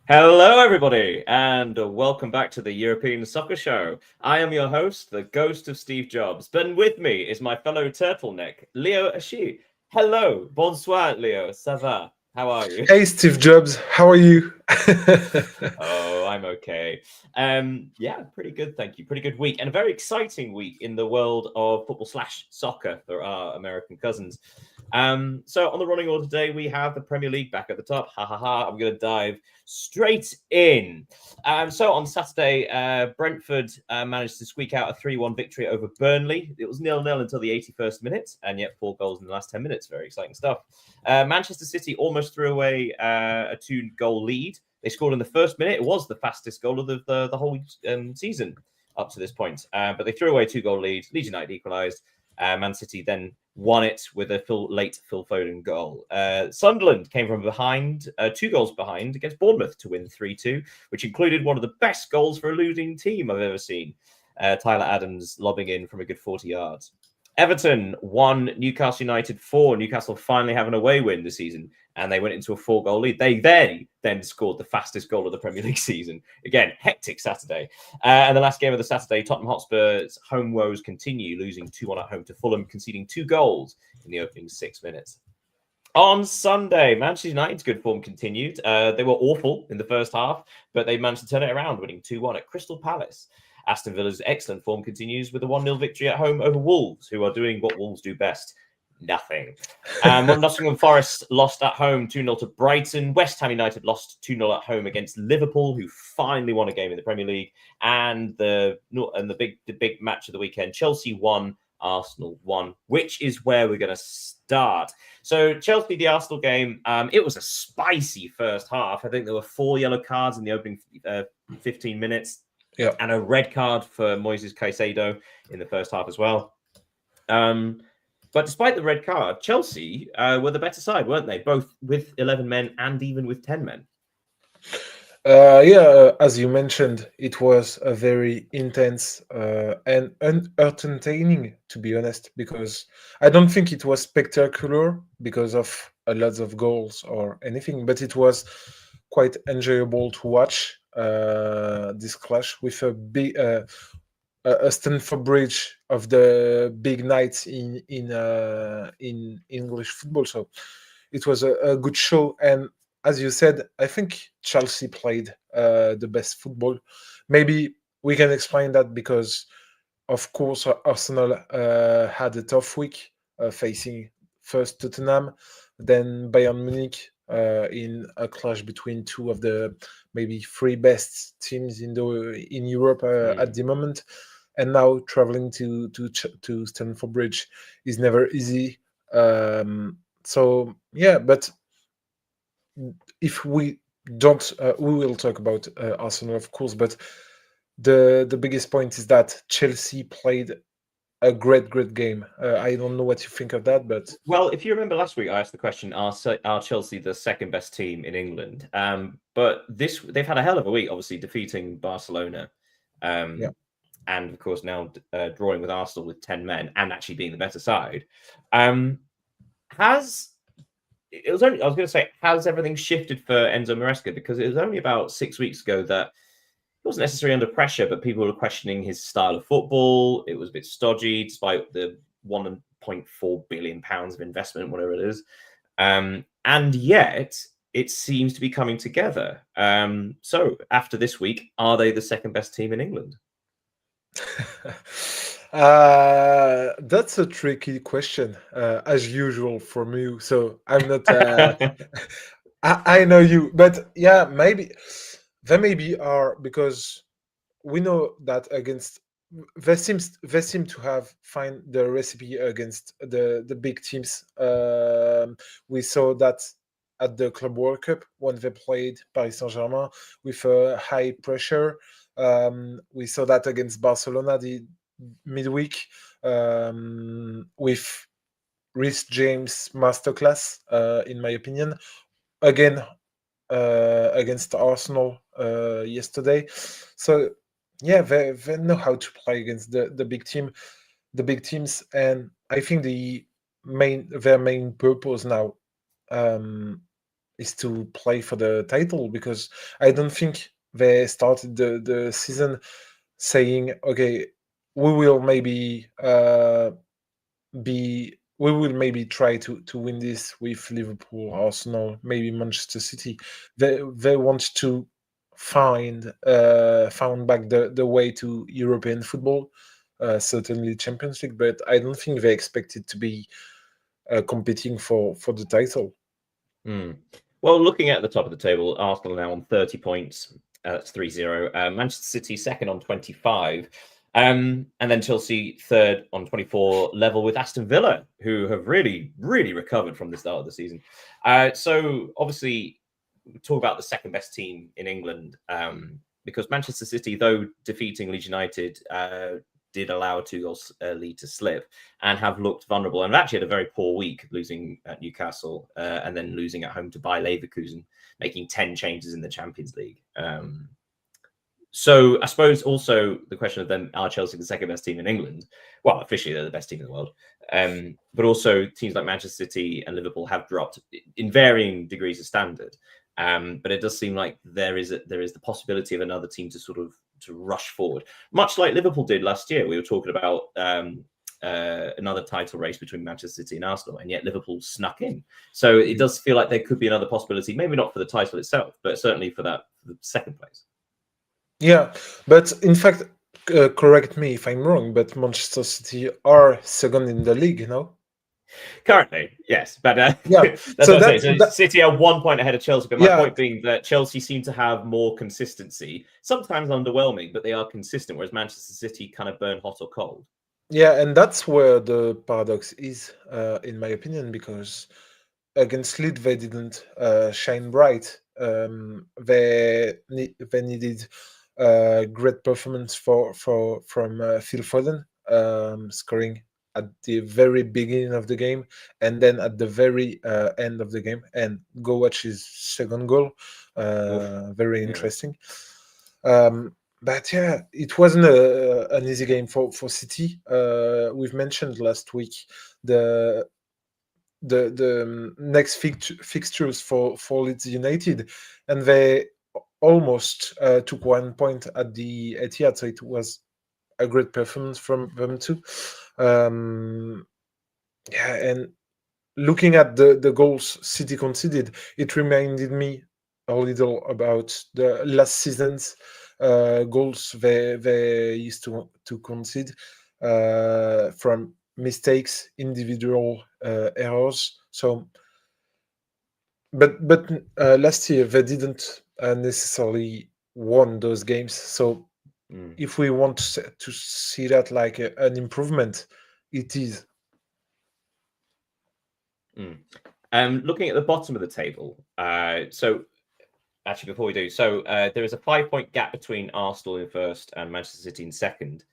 Hello, everybody, and welcome back to the European Soccer Show. I am your host, the ghost of Steve Jobs. But with me is my fellow turtleneck, Leo Ashi. Hello, bonsoir, Leo. Ça va? How are you? Hey, Steve Jobs, how are you? Oh, I'm okay. Yeah, pretty good, thank you. Pretty good week, and a very exciting week in the world of football slash soccer for our American cousins. So on the running order today, we have the Premier League back at the top. Ha ha ha! I'm going to dive straight in. So on Saturday, Brentford managed to squeak out a 3-1 victory over Burnley. It was 0-0 until the 81st minute, and yet 4 goals in the last 10 minutes. Very exciting stuff. Manchester City almost threw away a 2-goal lead. They scored in the first minute. It was the fastest goal of the whole season up to this point. But they threw away a 2-goal lead. Leeds United equalised. Man City then won it with a late Phil Foden goal. Sunderland came from behind, 2 goals behind, against Bournemouth to win 3-2, which included one of the best goals for a losing team I've ever seen. Tyler Adams lobbing in from a good 40 yards. Everton won, Newcastle United 4. Newcastle finally have an away win this season, and they went into a 4-goal lead. They then scored the fastest goal of the Premier League season. Again, hectic Saturday. And the last game of the Saturday, Tottenham Hotspur's home woes continue, losing 2-1 at home to Fulham, conceding 2 goals in the opening 6 minutes. On Sunday, Manchester United's good form continued. They were awful in the first half, but they managed to turn it around, winning 2-1 at Crystal Palace. Aston Villa's excellent form continues with a 1-0 victory at home over Wolves, who are doing what Wolves do best. Nothing. Nottingham Forest lost at home 2-0 to Brighton. West Ham United lost 2-0 at home against Liverpool, who finally won a game in the Premier League. And the big match of the weekend, Chelsea won, Arsenal won, which is where we're going to start. So Chelsea, the Arsenal game, it was a spicy first half. I think there were 4 yellow cards in the opening 15 minutes. Yeah. And a red card for Moises Caicedo in the first half as well. But despite the red card, Chelsea were the better side, weren't they? Both with 11 men and even with 10 men. As you mentioned, it was a very intense and entertaining, to be honest, because I don't think it was spectacular because of a lot of goals or anything, but it was quite enjoyable to watch this clash with a Stamford Bridge of the big nights in English football. So it was a good show, and as you said, I think Chelsea played the best football. Maybe we can explain that because, of course, Arsenal had a tough week facing first Tottenham, then Bayern Munich in a clash between two of the maybe 3 best teams in Europe at the moment, and now traveling to Stamford Bridge is never easy. But if we don't, we will talk about Arsenal, of course. But the biggest point is that Chelsea played a great game. I don't know what you think of that, but well, if you remember last week, I asked the question: Are Chelsea the second best team in England? But they've had a hell of a week, obviously defeating Barcelona, yeah. and of course now drawing with Arsenal with 10 men and actually being the better side. Has everything shifted for Enzo Maresca? Because it was only about 6 weeks ago that he wasn't necessarily under pressure, but people were questioning his style of football. It was a bit stodgy, despite the £1.4 billion of investment, whatever it is. And yet, it seems to be coming together. So, after this week, are they the second best team in England? That's a tricky question, as usual from you. So I'm not. I know you, but yeah, maybe they maybe are because we know that against they seem to have find the recipe against the big teams. We saw that at the Club World Cup when they played Paris Saint-Germain with high pressure. We saw that against Barcelona the midweek with Rhys James masterclass, in my opinion. Again, against Arsenal yesterday. So yeah, they know how to play against the big teams, and I think their main purpose now is to play for the title, because I don't think they started the season saying, okay, we will maybe we will maybe try to win this with Liverpool, Arsenal, maybe Manchester City. They want to found back the way to European football, certainly Champions League, but I don't think they expected to be competing for the title. Well, looking at the top of the table, Arsenal now on 30 points. That's 3-0. Manchester City second on 25. And then Chelsea third on 24, level with Aston Villa, who have really, really recovered from the start of the season. So obviously, we talk about the second best team in England, because Manchester City, though defeating Leeds United, did allow a 2-goal lead to slip and have looked vulnerable, and have actually had a very poor week, losing at Newcastle and then losing at home to Bayer Leverkusen, making 10 changes in the Champions League. So I suppose also the question of them, are Chelsea the second best team in England? Well, officially they're the best team in the world. But also teams like Manchester City and Liverpool have dropped in varying degrees of standard. But it does seem like there is the possibility of another team to rush forward, much like Liverpool did last year. We were talking about another title race between Manchester City and Arsenal, and yet Liverpool snuck in. So it does feel like there could be another possibility, maybe not for the title itself, but certainly for the second place. Yeah, but in fact, correct me if I'm wrong, but Manchester City are second in the league, you know? Currently, yes, but yeah. that's what I'm saying. So City are 1 point ahead of Chelsea, but my point being that Chelsea seem to have more consistency, sometimes underwhelming, but they are consistent, whereas Manchester City kind of burn hot or cold. Yeah, and that's where the paradox is, in my opinion, because against Leeds they didn't shine bright. They needed great performance from Phil Foden, scoring at the very beginning of the game and then at the very end of the game. And go watch his second goal. Very interesting. But yeah, it wasn't an easy game for City. We've mentioned last week the next fixtures for Leeds United, and they almost took 1 point at the Etihad, so it was a great performance from them too. Yeah, and looking at the goals City conceded, it reminded me a little about the last season's goals they used to concede from mistakes, individual errors. So, but last year they didn't necessarily won those games. So, if we want to see that like an improvement, it is. Looking at the bottom of the table, so actually before we do, so there is a 5-point gap between Arsenal in first and Manchester City in second.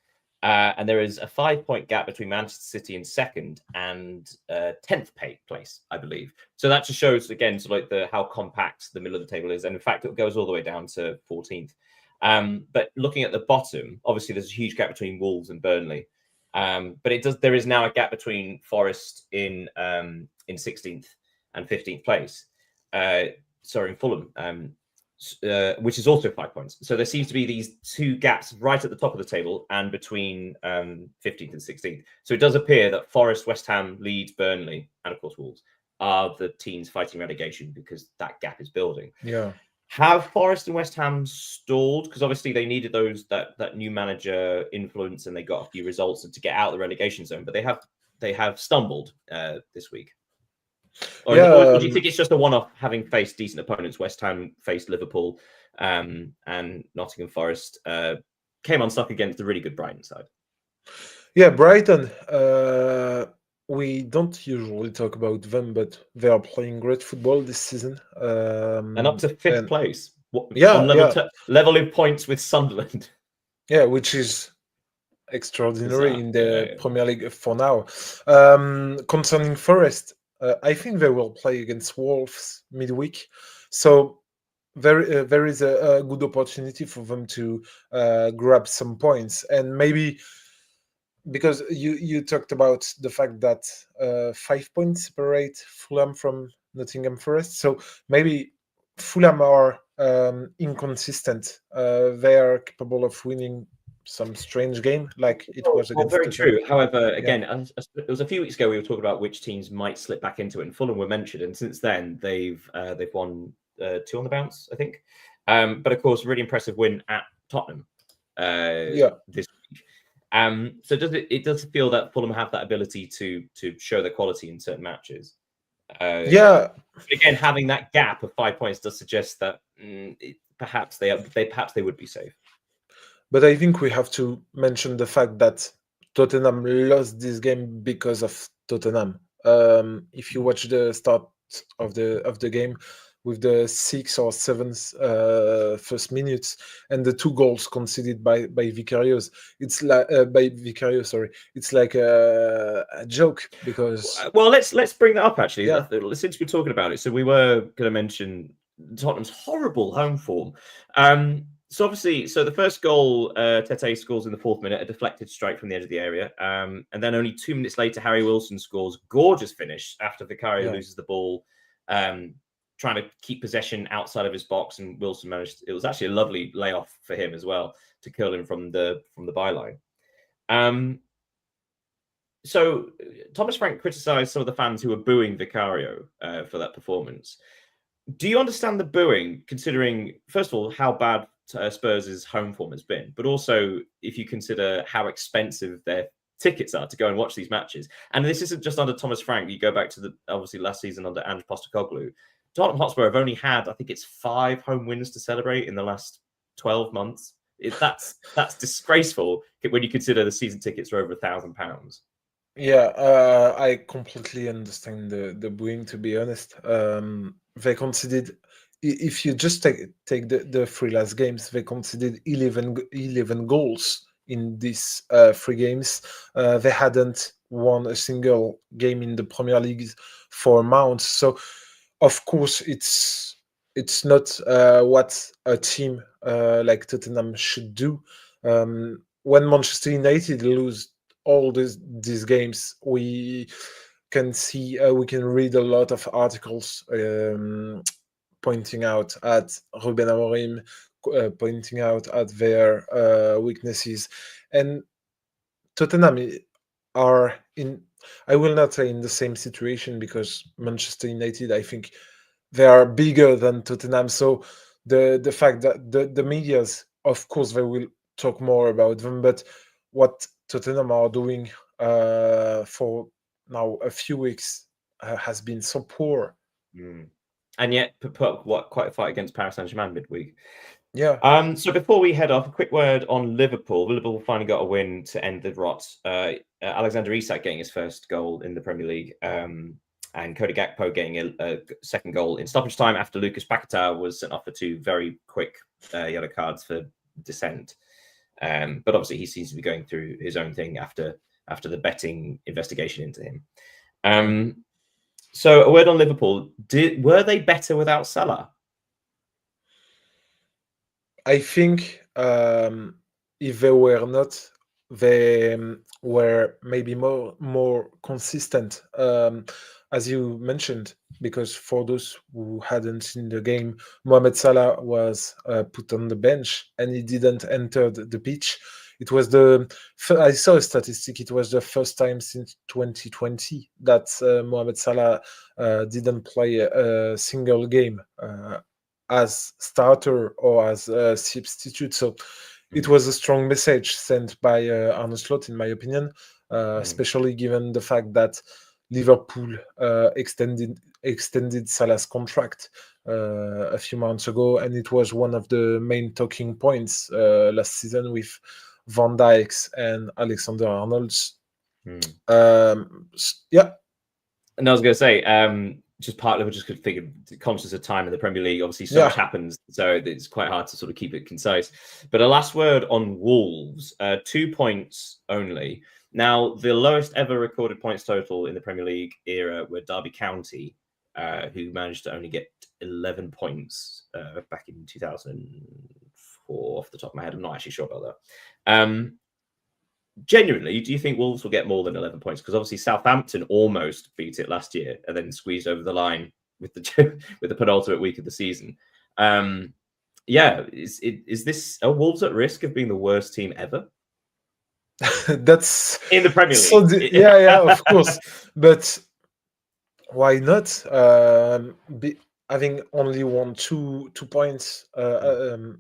And there is a 5-point gap between Manchester City in second and 10th place, I believe. So that just shows, again, sort of like how compact the middle of the table is. And in fact, it goes all the way down to 14th. But looking at the bottom, obviously there's a huge gap between Wolves and Burnley. But there is now a gap between Forest in 16th and 15th place. In Fulham. Which is also 5 points. So there seems to be these two gaps right at the top of the table and between 15th and 16th. So it does appear that Forest, West Ham, Leeds, Burnley, and of course Wolves are the teams fighting relegation because that gap is building. Yeah. Have Forest and West Ham stalled? Because obviously they needed that new manager influence and they got a few results to get out of the relegation zone, but they have stumbled this week. Or do you think it's just a one-off, having faced decent opponents? West Ham faced Liverpool, and Nottingham Forest came unstuck against the really good Brighton side. Yeah, Brighton. We don't usually talk about them, but they are playing great football this season. And up to fifth place. Level in points with Sunderland. Yeah, which is extraordinary in the Premier League for now. Concerning Forest, I think they will play against Wolves midweek, so there is a good opportunity for them to grab some points, and maybe because you talked about the fact that 5 points separate Fulham from Nottingham Forest. So maybe Fulham are inconsistent. They are capable of winning some strange game like it was Well, against very Tottenham. true. However, Yeah, again, it was a few weeks ago we were talking about which teams might slip back into it, and Fulham were mentioned, and since then they've won 2 on the bounce, I think. But of course, really impressive win at Tottenham yeah, this week. So it does feel that Fulham have that ability to show their quality in certain matches. yeah. Again, having that gap of 5 points does suggest that perhaps they would be safe. But I think we have to mention the fact that Tottenham lost this game because of Tottenham. If you watch the start of the game with the 6 or 7 first minutes and the 2 goals conceded by Vicarious, it's like by Vicario, sorry, it's like a joke because Well, let's bring that up actually. yeah, Since we're talking about it, so we were going to mention Tottenham's horrible home form. So obviously, the first goal, Tete scores in the 4th minute, a deflected strike from the edge of the area, and then only 2 minutes later, Harry Wilson scores. Gorgeous finish after Vicario yeah. loses the ball, trying to keep possession outside of his box, and Wilson managed. It was actually a lovely layoff for him as well to kill him from the byline. So Thomas Frank criticised some of the fans who were booing Vicario for that performance. Do you understand the booing, considering, first of all, how bad Spurs' home form has been, but also if you consider how expensive their tickets are to go and watch these matches? And this isn't just under Thomas Frank. You go back to obviously last season under Ange Postecoglou. Tottenham Hotspur have only had, I think it's 5 home wins to celebrate in the last 12 months. That's disgraceful when you consider the season tickets are over £1,000. Yeah, I completely understand the booing. To be honest, they conceded. If you just take the 3 last games, they conceded 11 goals in these 3 games. They hadn't won a single game in the Premier League for months. So, of course, it's not what a team like Tottenham should do. When Manchester United lose all these games, we can see we can read a lot of articles pointing out at Ruben Amorim, pointing out at their weaknesses, and Tottenham are in. I will not say in the same situation because Manchester United, I think, they are bigger than Tottenham. So the fact that the media's, of course, they will talk more about them, but what Tottenham are doing for now a few weeks has been so poor. And yet put quite a fight against Paris Saint-Germain midweek. Yeah. So before we head off, a quick word on Liverpool. Liverpool finally got a win to end the rot. Alexander Isak getting his first goal in the Premier League, and Cody Gakpo getting a second goal in stoppage time after Lucas Paquetá was sent off for 2 very quick yellow cards for dissent. But obviously he seems to be going through his own thing after the betting investigation into him. So a word on Liverpool. Were they better without Salah? I think if they were not, they were maybe more consistent, as you mentioned. Because for those who hadn't seen the game, Mohamed Salah was put on the bench and he didn't enter the pitch. It was I saw a statistic. It was the first time since 2020 that Mohamed Salah didn't play a single game as starter or as a substitute. So it was a strong message sent by Arne Slot, in my opinion, especially given the fact that Liverpool extended Salah's contract a few months ago, and it was one of the main talking points last season with Van Dijk's and Alexander Arnold's. Yeah. And I was going to say, just partly we're just figured conscious of time in the Premier League. Obviously, so much happens, so it's quite hard to sort of keep it concise. But a last word on Wolves: 2 points only. Now, the lowest ever recorded points total in the Premier League era were Derby County, who managed to only get 11 points back in 2004. Off the top of my head, I'm not actually sure about that. Genuinely, do you think Wolves will get more than 11 points? Because obviously Southampton almost beat it last year and then squeezed over the line with the with the penultimate week of the season. Yeah, is this are Wolves at risk of being the worst team ever That's in the Premier so. League? Yeah, of course, but why not? Having only won 2 points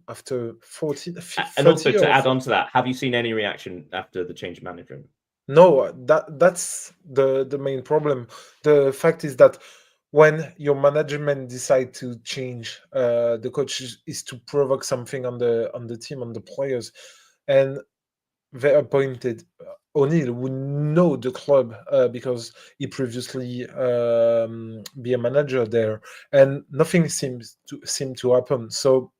after 14, And also 30 to or add on 40. to that, have you seen any reaction after the change of management? No, that's the main problem. The fact is that when your management decide to change the coach is to provoke something on the team, on the players, and they appointed O'Neill, who know the club because he previously be a manager there, and nothing seem to happen. So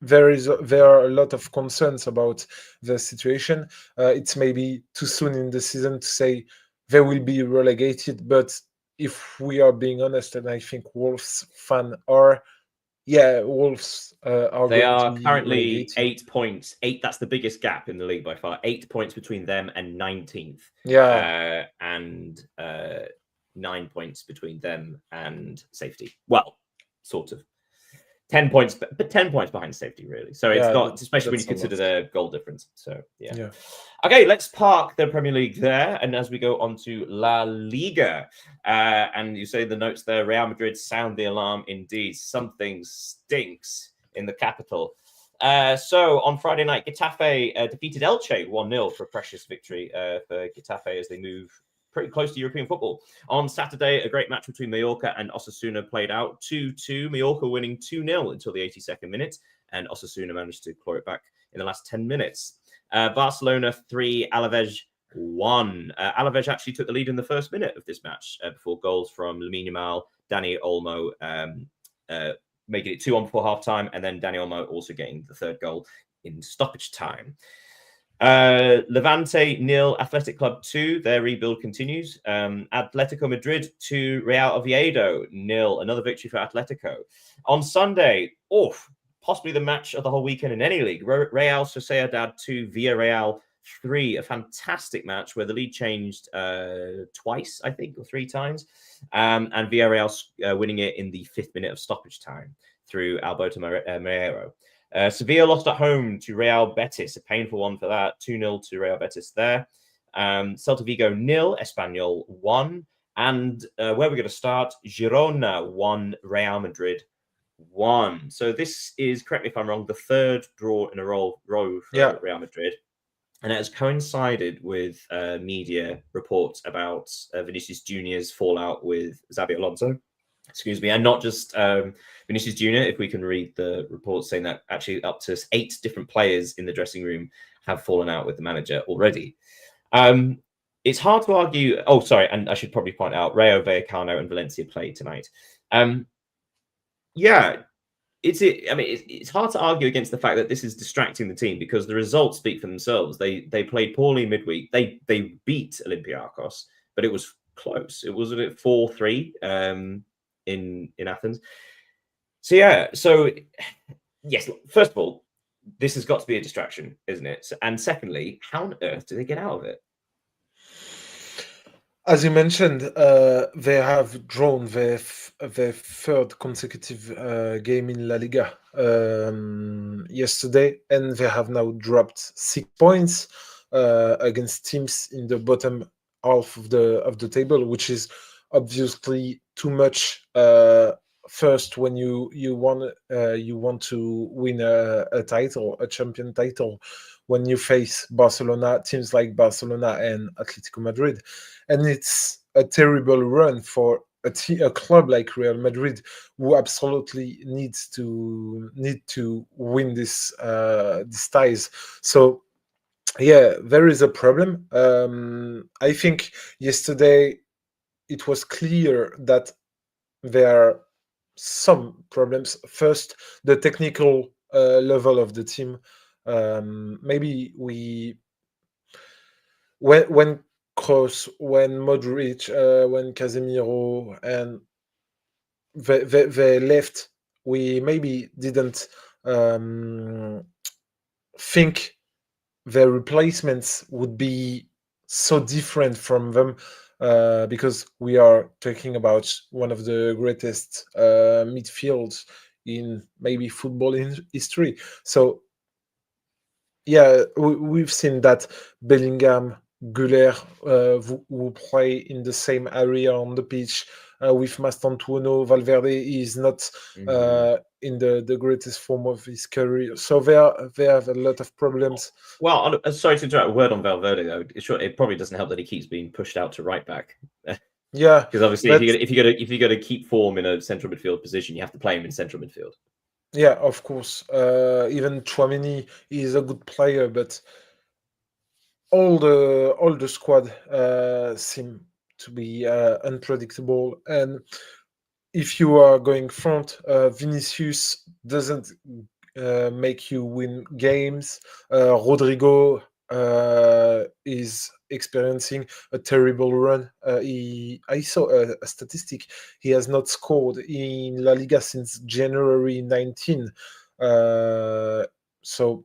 there are a lot of concerns about the situation. It's maybe too soon in the season to say they will be relegated, but if we are being honest, and I think Wolves fan are, yeah, Wolves are They going to are be currently relegated. 8 points. That's the biggest gap in the league by far. 8 points between them and 19th. Yeah, And 9 points between them and safety. Well, sort of. 10 points, but 10 points behind safety, really. So it's yeah, not, especially when you that's a consider lot. the goal difference. So, yeah. Yeah. Okay, let's park the Premier League there. And as we go on to La Liga, and you say the notes there, Real Madrid sound the alarm indeed. Something stinks in the capital. So on Friday night, Getafe defeated Elche 1-0 for a precious victory for Getafe as they move pretty close to European football. On Saturday, a great match between Mallorca and Osasuna played out 2-2. Mallorca winning 2-0 until the 82nd minute, and Osasuna managed to claw it back in the last 10 minutes. Barcelona 3, Alaves 1. Alaves actually took the lead in the first minute of this match before goals from Lamine Yamal, Dani Olmo making it 2-1 before half-time, and then Dani Olmo also getting the third goal in stoppage time. Levante 0, Athletic Club 2. Their rebuild continues. Atletico Madrid 2, Real Oviedo 0. Another victory for Atletico. On Sunday, possibly the match of the whole weekend in any league. Real Sociedad 2, Villarreal 3. A fantastic match where the lead changed twice, I think, or 3 times. And Villarreal winning it in the 5th minute of stoppage time through Alberto Marrero. Sevilla lost at home to Real Betis, a painful one for that. 2-0 to Real Betis there. Celta Vigo 0, Espanyol 1. And where we're going to start, Girona 1, Real Madrid 1. So this is, correct me if I'm wrong, the third draw in a row for Real Madrid. And it has coincided with media reports about Vinicius Junior's fallout with Xabi Alonso. Excuse me, and not just Vinicius Junior. If we can read the reports saying that actually up to 8 different players in the dressing room have fallen out with the manager already. It's hard to argue. Oh, sorry, and I should probably point out Rayo Vallecano and Valencia played tonight. Yeah, it's hard to argue against the fact that this is distracting the team because the results speak for themselves. They played poorly midweek. They beat Olympiacos, but it was close. It was 4-3 in Athens. So yeah, yes. First of all, this has got to be a distraction, isn't it? And secondly, how on earth do they get out of it? As you mentioned, they have drawn their third consecutive game in La Liga yesterday, and they have now dropped 6 points against teams in the bottom half of the table, which is obviously too much. First, when you want to win a title, a champion title, when you face Barcelona, teams like Barcelona and Atletico Madrid. And it's a terrible run for a club like Real Madrid, who absolutely needs to win this ties. So yeah, there is a problem. I think yesterday it was clear that there are some problems. First, the technical level of the team. Maybe when Kroos, when Modric, when Casemiro, and they left, we maybe didn't think their replacements would be so different from them. because we are talking about one of the greatest midfields in maybe football history. So yeah, we've seen that Bellingham, Güler, who play in the same area on the pitch with Mastantuono. Valverde is not in the greatest form of his career, so they have a lot of problems. Well, sorry to interrupt. A word on Valverde though. Sure, it probably doesn't help that he keeps being pushed out to right back. Yeah, Because obviously, but if you got to keep form in a central midfield position, you have to play him in central midfield. yeah, of course. Even Tchouaméni is a good player, but all the squad seem to be unpredictable. And if you are going front, Vinicius doesn't make you win games. Rodrigo is experiencing a terrible run. I saw a statistic. He has not scored in La Liga since January 19. So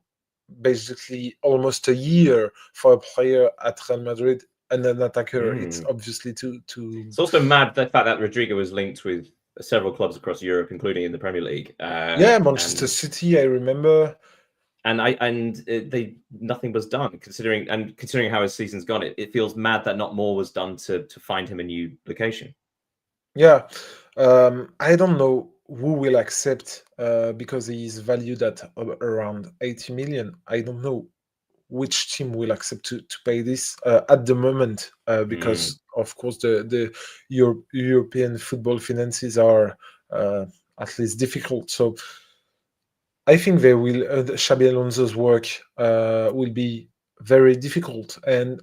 basically almost a year for a player at Real Madrid and an attacker. It's obviously to. It's also mad the fact that Rodrigo was linked with several clubs across Europe, including in the Premier League. Yeah, Manchester City, I remember. And they nothing was done considering how his season's gone. It feels mad that not more was done to find him a new location. Yeah, I don't know who will accept because he is valued at around 80 million. I don't know which team will accept to pay this at the moment because of course the European football finances are at least difficult. So I think they will Xabi Alonso's work will be very difficult, and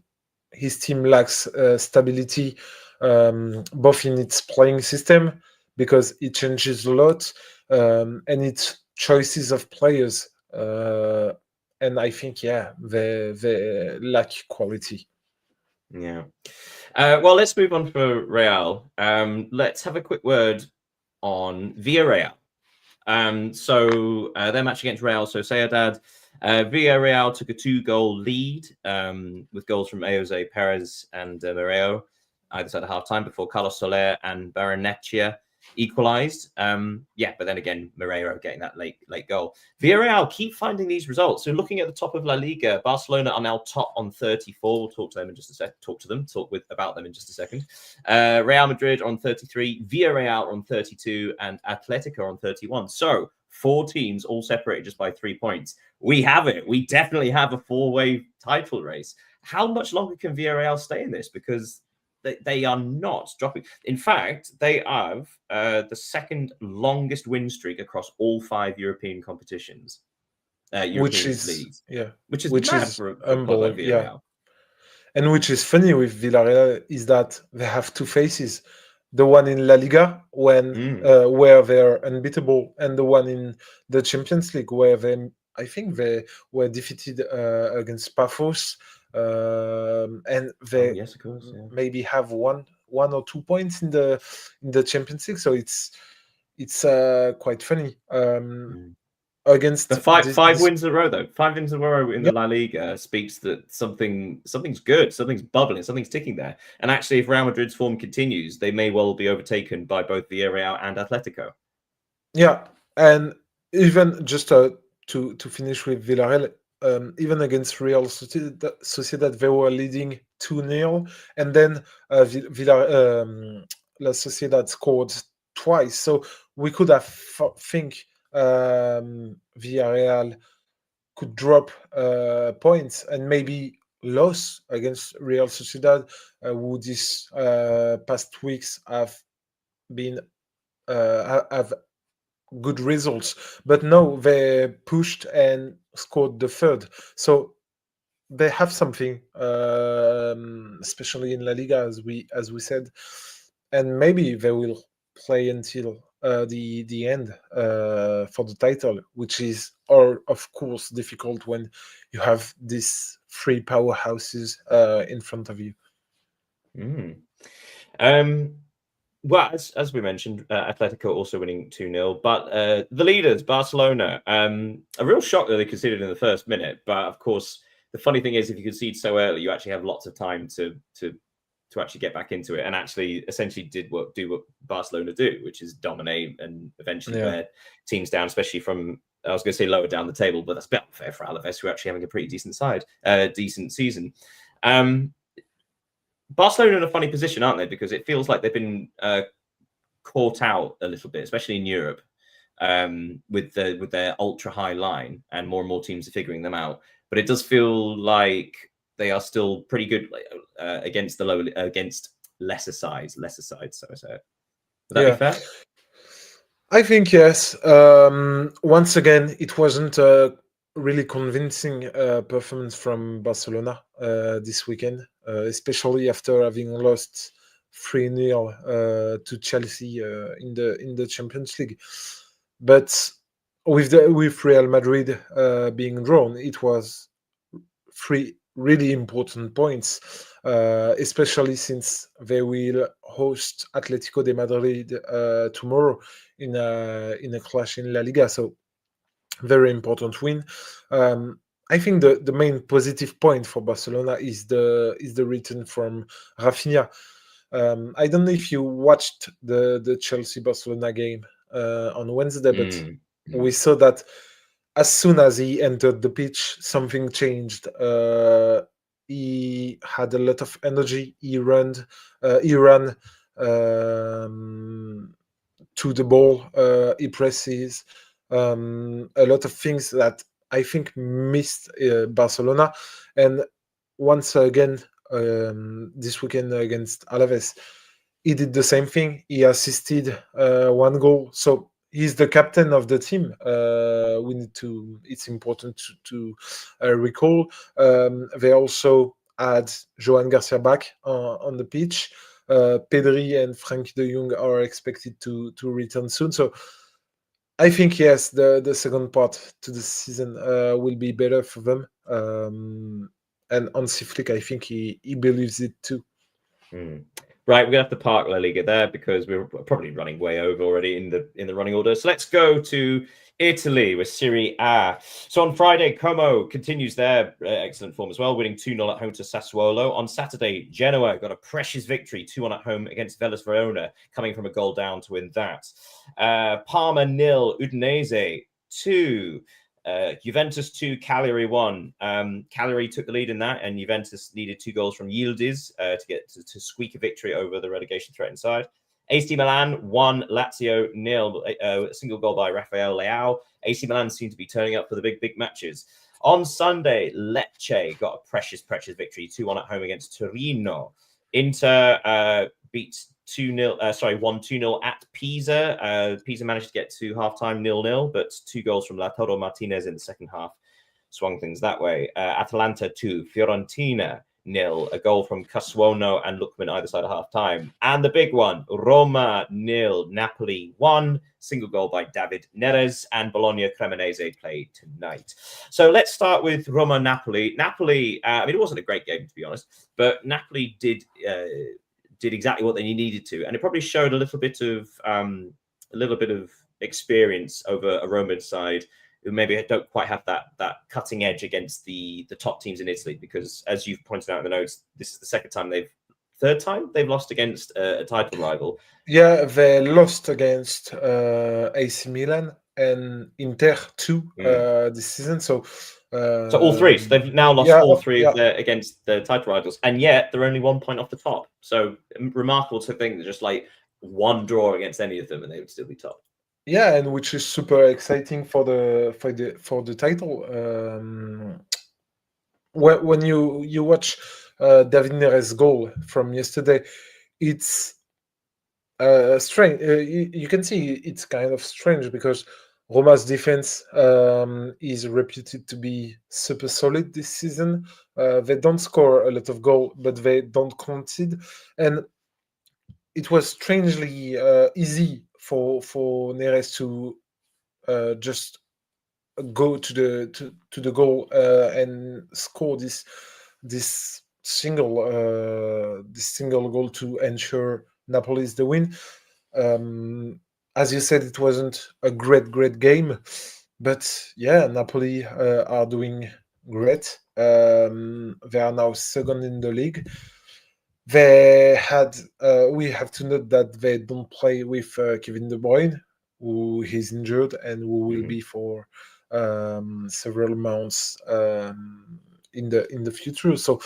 his team lacks stability, both in its playing system because it changes a lot, and its choices of players. And I think, yeah, they lack quality. Yeah. Well, let's move on for Real. Let's have a quick word on Villarreal. So their match against Real Sociedad, Villarreal took a 2-goal lead with goals from Jose Perez and Moreo either side of half time before Carlos Soler and Barrenetxea equalized. But then again, Moreo getting that late goal. Villarreal keep finding these results. So looking at the top of La Liga, Barcelona are now top on 34. We'll talk to them in just a sec. Talk about them in just a second. Real Madrid on 33, Villarreal on 32, and Atletico on 31. So 4 teams all separated just by 3 points. We have it. We definitely have a 4-way title race. How much longer can Villarreal stay in this? Because they are not dropping. In fact, they have the second longest win streak across all 5 European competitions, European leagues. Which is mad for a club like Villarreal. Yeah. And which is funny with Villarreal is that they have 2 faces. The one in La Liga where they're unbeatable, and the one in the Champions League where I think they were defeated against Paphos, and they yes, of course, yeah. maybe have one or 2 points in the Champions League. So it's quite funny. Against the five wins in a row, though. 5 wins in a row in the La Liga speaks that something's good, something's bubbling, something's ticking there. And actually, if Real Madrid's form continues, they may well be overtaken by both Villarreal and Atletico. Yeah, and even just to finish with Villarreal, even against Real Sociedad, they were leading 2-0, and then La Sociedad scored twice. So we could have think Villarreal could drop points and maybe lose against Real Sociedad, who this past weeks have been have good results. But no, they pushed and scored the third. So they have something, especially in La Liga, as we said, and maybe they will play until the end for the title, which is, of course, difficult when you have these 3 powerhouses in front of you. Well, as we mentioned, Atletico also winning 2-0, but the leaders, Barcelona, a real shock that they conceded in the first minute. But of course, the funny thing is, if you concede so early, you actually have lots of time to to actually get back into it, and actually essentially do what Barcelona do, which is dominate and eventually wear teams down, especially from, I was going to say lower down the table, but that's a bit unfair for Alaves, who are actually having a pretty decent decent season. Barcelona in a funny position, aren't they? Because it feels like they've been caught out a little bit, especially in Europe, with their ultra high line, and more teams are figuring them out. But it does feel like they are still pretty good against lesser sides. So I say, would that be fair? I think yes. Once again, it wasn't a really convincing performance from Barcelona this weekend, especially after having lost 3-0 to Chelsea in the Champions League. But with Real Madrid being drawn, it was 3 really important points, especially since they will host Atletico de Madrid tomorrow in a clash in La Liga. So very important win. I think the main positive point for Barcelona is the return from Rafinha. I don't know if you watched the Chelsea Barcelona game on Wednesday, but we saw that as soon as he entered the pitch, something changed. He had a lot of energy. He ran to the ball. He presses. A lot of things that I think missed Barcelona. And once again, this weekend against Alaves, he did the same thing. He assisted 1 goal. So he's the captain of the team. We need to. It's important to recall. They also had Joan Garcia back on the pitch. Pedri and Frankie de Jong are expected to return soon. So I think yes, the second part to the season will be better for them. And Hansi Flick, I think he believes it too. Right, we're gonna have to park La Liga there because we're probably running way over already in the running order. So let's go to Italy with Serie A. So on Friday, Como continues their excellent form as well, winning 2-0 at home to Sassuolo. On Saturday, Genoa got a precious victory, 2-1 at home against Hellas Verona, coming from a goal down to win that. Parma 0, Udinese 2. Juventus 2, Cagliari 1. Cagliari took the lead in that, and Juventus needed 2 goals from Yildiz to get to squeak a victory over the relegation threat inside. AC Milan 1, Lazio 0. A single goal by Rafael Leao. AC Milan seem to be turning up for the big matches. On Sunday, Lecce got a precious victory, 2-1 at home against Torino. Inter beat 1-2-0 at Pisa. Pisa managed to get to halftime 0-0, but 2 goals from Lautaro Martinez in the second half swung things that way. Atalanta 2, Fiorentina 0, a goal from Casuono and Lookman either side of halftime. And the big one, Roma 0, Napoli 1, single goal by David Neres, and Bologna Cremonese play tonight. So let's start with Roma Napoli. Napoli, I mean, it wasn't a great game to be honest, but Napoli did exactly what they needed to, and it probably showed a little bit of experience over a Roman side who maybe don't quite have that cutting edge against the top teams in Italy, because as you've pointed out in the notes, this is the third time they've lost against a title rival. Yeah, they lost against AC Milan and Inter too this season. So all three. So they've now lost all three against the title rivals, and yet they're only 1 point off the top. So remarkable to think that just like one draw against any of them, and they would still be top. Yeah, and which is super exciting for the title. When you watch David Neres' goal from yesterday, it's strange. You can see it's kind of strange because Roma's defense is reputed to be super solid this season. They don't score a lot of goals, but they don't concede, and it was strangely easy for Neres to just go to the goal and score this single goal to ensure Napoli's the win. As you said, it wasn't a great game, but yeah, Napoli are doing great. They are now second in the league. They had. We have to note that they don't play with Kevin De Bruyne, who is injured and who will Mhm. be for several months in the future. So,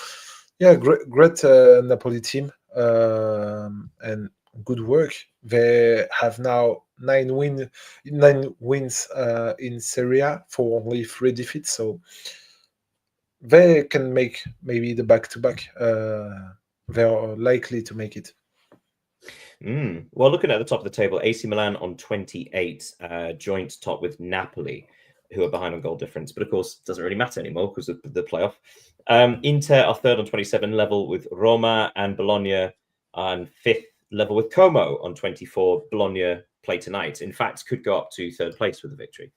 yeah, great Napoli team and good work. They have now 9 wins in Serie A for only 3 defeats. So they can make maybe the back to back. They are likely to make it. Well, looking at the top of the table, AC Milan on 28, joint top with Napoli, who are behind on goal difference. But of course, it doesn't really matter anymore because of the playoff. Inter are third on 27, level with Roma, and Bologna on fifth, level with Como on 24. Bologna play tonight. In fact, could go up to third place with a victory.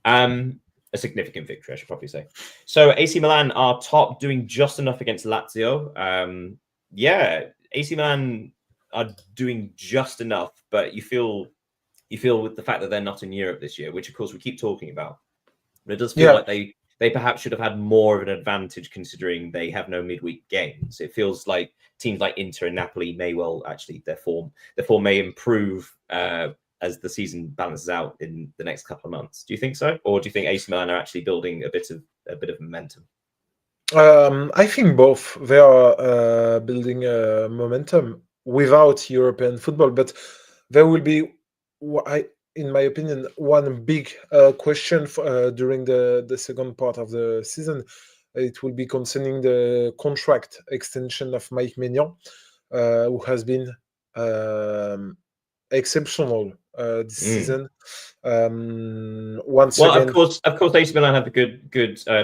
A significant victory, I should probably say. So AC Milan are top, doing just enough against Lazio. Yeah, AC Milan are doing just enough, but you feel with the fact that they're not in Europe this year, which of course we keep talking about. But it does feel Yeah, like they perhaps should have had more of an advantage considering they have no midweek games. It feels like teams like Inter and Napoli may well actually their form may improve as the season balances out in the next couple of months. Do you think so, or do you think AC Milan are actually building a bit of momentum? I think both. They are building momentum without European football, but there will be, in my opinion, one big question during the second part of the season. It will be concerning the contract extension of Mike Maignan, who has been um, exceptional this Mm. season. Once Well, again, of course, AC Milan have a good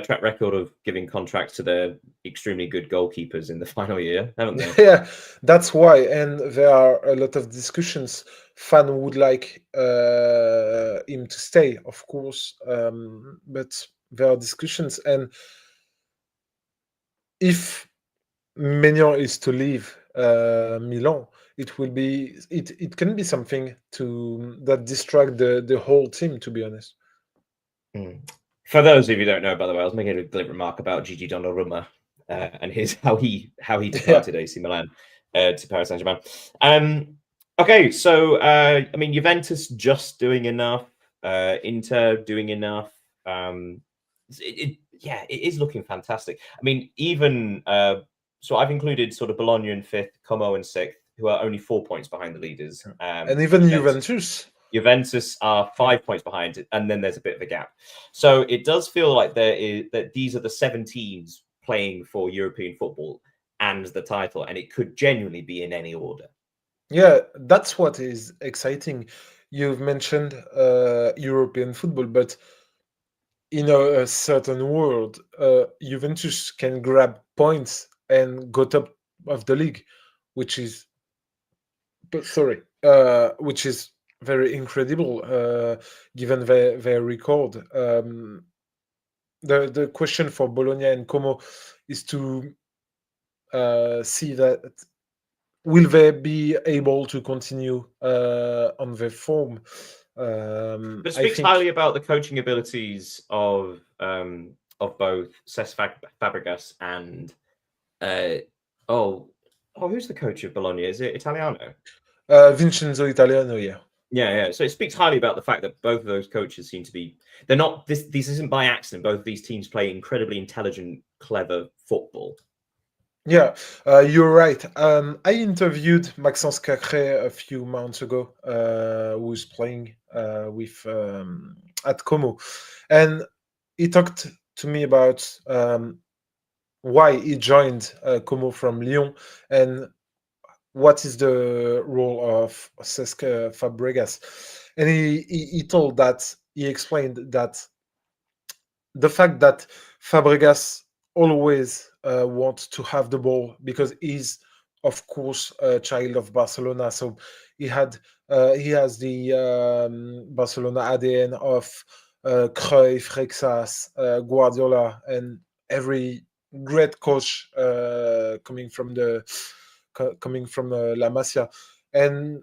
track record of giving contracts to their extremely good goalkeepers in the final year, haven't they? yeah, that's why. And there are a lot of discussions. Fan would like him to stay, of course, but there are discussions. And if Maignan is to leave Milan, it can be something to that distract the whole team. To be honest. Mm. For those of you who don't know, by the way, I was making a glib remark about Gigi Donnarumma and his how he Yeah. departed AC Milan to Paris Saint Germain. Okay, so I mean, Juventus just doing enough, Inter doing enough. Yeah, it is looking fantastic. I mean, even so, I've included sort of Bologna in fifth, Como in sixth, who are only 4 points behind the leaders. And even Juventus Juventus. Juventus are Yeah. 5 points behind, and then there's a bit of a gap. So it does feel like these are the 7 teams playing for European football and the title, and it could genuinely be in any order. Yeah, that's what is exciting. You've mentioned European football, but in a certain world, Juventus can grab points and go top of the league, which is, which is very incredible given their record. The question for Bologna and Como is to see that will they be able to continue on their form? But it I speaks think, highly about the coaching abilities of both Cesc Fabregas and uh, oh who's the coach of Bologna? Is it Italiano? Vincenzo Italiano, yeah. Yeah. So it speaks highly about the fact that both of those coaches seem to be. They're not. This isn't by accident. Both of these teams play incredibly intelligent, clever football. Yeah, you're right. I interviewed Maxence Cacré a few months ago, who's playing with at Como, and he talked to me about why he joined Como from Lyon and what is the role of Cesc Fabregas. And he told that he explained that the fact that Fabregas always wants to have the ball because he's, of course, a child of Barcelona. So he has the Barcelona ADN of Cruyff, Rexas, Guardiola, and every great coach coming from La Masia. And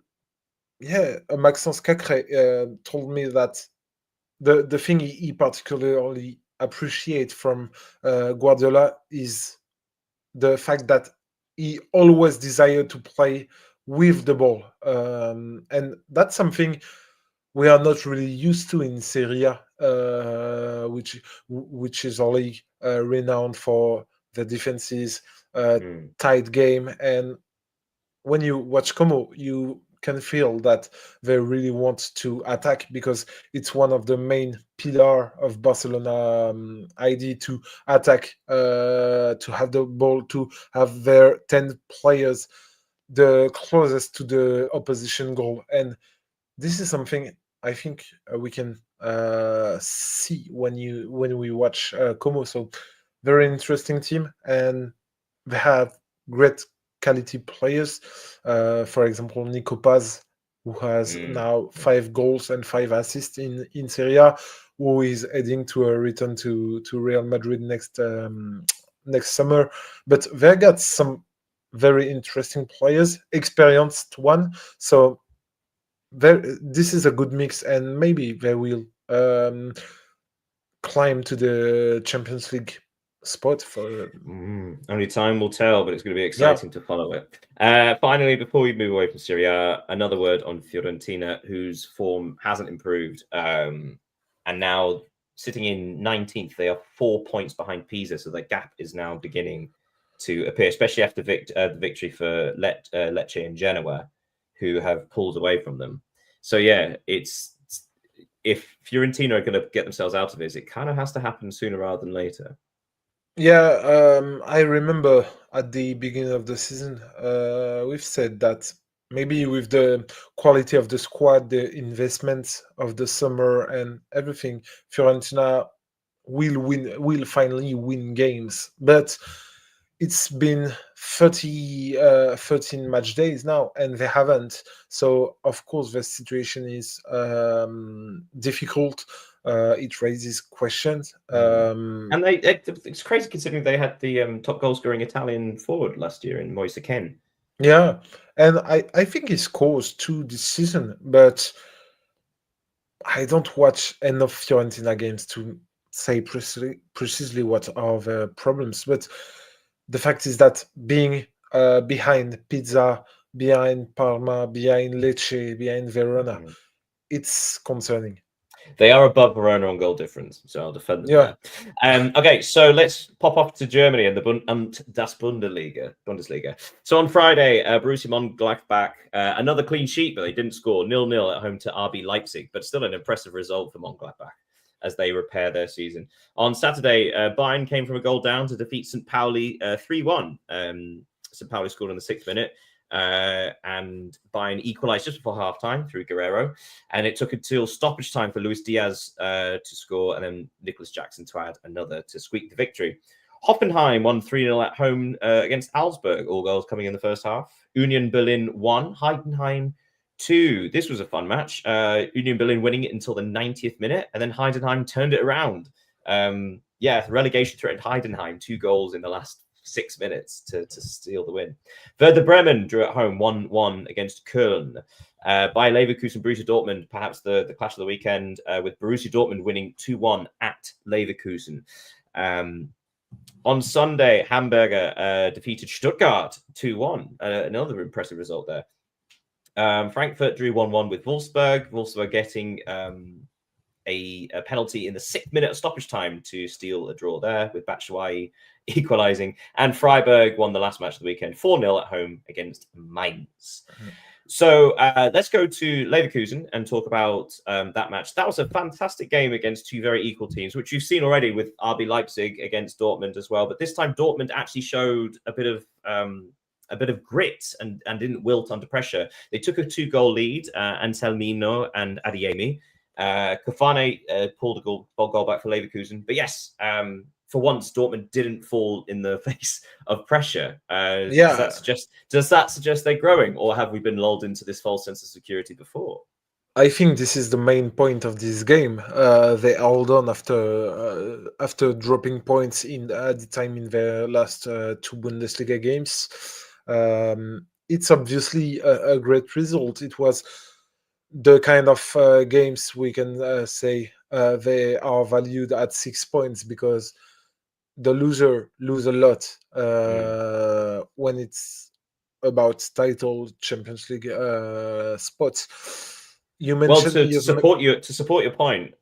yeah, Maxence Cacré told me that the thing he particularly appreciate from Guardiola is the fact that he always desired to play with the ball, and that's something we are not really used to in Serie A, which is a league renowned for the defenses, Mm. tight game, and when you watch Como, you can feel that they really want to attack because it's one of the main pillar of Barcelona ID to attack, to have the ball, to have their 10 players the closest to the opposition goal. And this is something I think we can see when we watch Como. So very interesting team, and they have great quality players. For example, Nico Paz, who has Mm. now 5 goals and 5 assists in Serie A, who is heading to a return to Real Madrid next summer. But they got some very interesting players, experienced one. So this is a good mix, and maybe they will climb to the Champions League spot for Only time will tell, but it's going to be yeah. exciting to follow it. Finally, before we move away from Serie A, another word on Fiorentina, whose form hasn't improved, and now sitting in 19th, they are 4 points behind Pisa, so the gap is now beginning to appear, especially after the victory for Lecce and Genoa, who have pulled away from them. So yeah, it's if Fiorentina are going to get themselves out of this, it kind of has to happen sooner rather than later. Yeah, I remember at the beginning of the season, we've said that maybe with the quality of the squad, the investments of the summer, and everything, Fiorentina will finally win games. But it's been 13 match days now, and they haven't. So of course, the situation is difficult. It raises questions. And it's crazy considering they had the top goal scoring Italian forward last year in Moise Kean. Yeah, and I think he scores too this season, but I don't watch enough Fiorentina games to say precisely what are the problems. But the fact is that being behind Pizza, behind Parma, behind Lecce, behind Verona, Mhm. it's concerning. They are above Verona on goal difference, so I'll defend them Yeah, there. Okay, so let's pop off to Germany and das Bundesliga. So on Friday, Borussia Mönchengladbach, another clean sheet, but they didn't score 0-0 at home to RB Leipzig, but still an impressive result for Mönchengladbach as they repair their season. On Saturday, Bayern came from a goal down to defeat St. Pauli 3-1. St. Pauli scored in the 6th minute. And Bayern equalised just before half-time through Guerrero. And it took until stoppage time for Luis Diaz to score, and then Nicholas Jackson to add another to squeak the victory. Hoffenheim won 3-0 at home against Augsburg, all goals coming in the first half. Union Berlin 1, Heidenheim 2. This was a fun match. Union Berlin winning it until the 90th minute, and then Heidenheim turned it around. Relegation threatened Heidenheim, 2 goals in the last 6 minutes to steal the win. Werder Bremen drew at home 1-1 against Köln. By Leverkusen, Borussia Dortmund, perhaps the clash of the weekend, with Borussia Dortmund winning 2-1 at Leverkusen. On Sunday, Hamburger defeated Stuttgart 2-1. Another impressive result there. Frankfurt drew 1-1 with Wolfsburg. Wolfsburg getting a penalty in the 6th minute of stoppage time to steal a draw there, with Batshuayi equalising. And Freiburg won the last match of the weekend 4-0 at home against Mainz. So let's go to Leverkusen and talk about that match. That was a fantastic game against 2 very equal teams, which you've seen already with RB Leipzig against Dortmund as well. But this time, Dortmund actually showed a bit of grit and didn't wilt under pressure. They took a 2-goal lead, Anselmino and Adeyemi. Kofane pulled a goal back for Leverkusen. But yes, for once, Dortmund didn't fall in the face of pressure. yeah. Does that suggest they're growing, or have we been lulled into this false sense of security before? I think this is the main point of this game. They held on after dropping points at the time in their last 2 Bundesliga games. It's obviously a great result. It was the kind of games we can say they are valued at 6 points because the loser lose a lot. when it's about title Champions League spots. You Well, mentioned to support your point,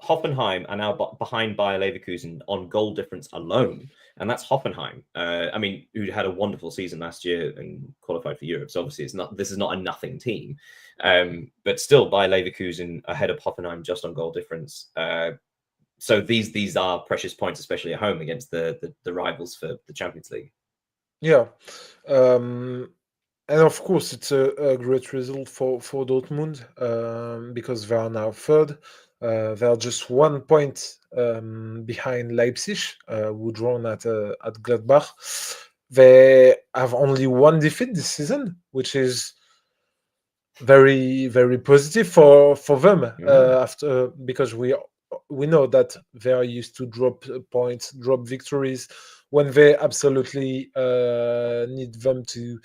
Hoffenheim are now behind Bayer Leverkusen on goal difference alone, and that's Hoffenheim. I mean, who had a wonderful season last year and qualified for Europe. So obviously, this is not a nothing team, but still, Bayer Leverkusen ahead of Hoffenheim just on goal difference. So these are precious points, especially at home against the rivals for the Champions League. Yeah. And of course, it's a great result for Dortmund because they are now third. They are just 1 point behind Leipzig, who drawn at Gladbach. They have only one defeat this season, which is very, very positive for them. After because we know that they are used to drop points, drop victories when they absolutely need them to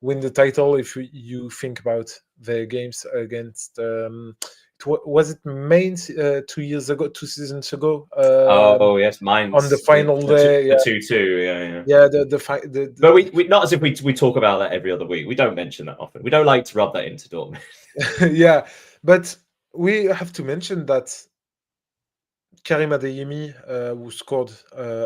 win the title. If you think about their games against, was it Main 2 years ago, 2 seasons ago? Oh yes, On the mine's final the day, yeah, 2-2. Yeah. yeah, the But we not as if we talk about that every other week. We don't mention that often. We don't like to rub that into Dortmund. yeah, but we have to mention that Karim Adeyemi, who scored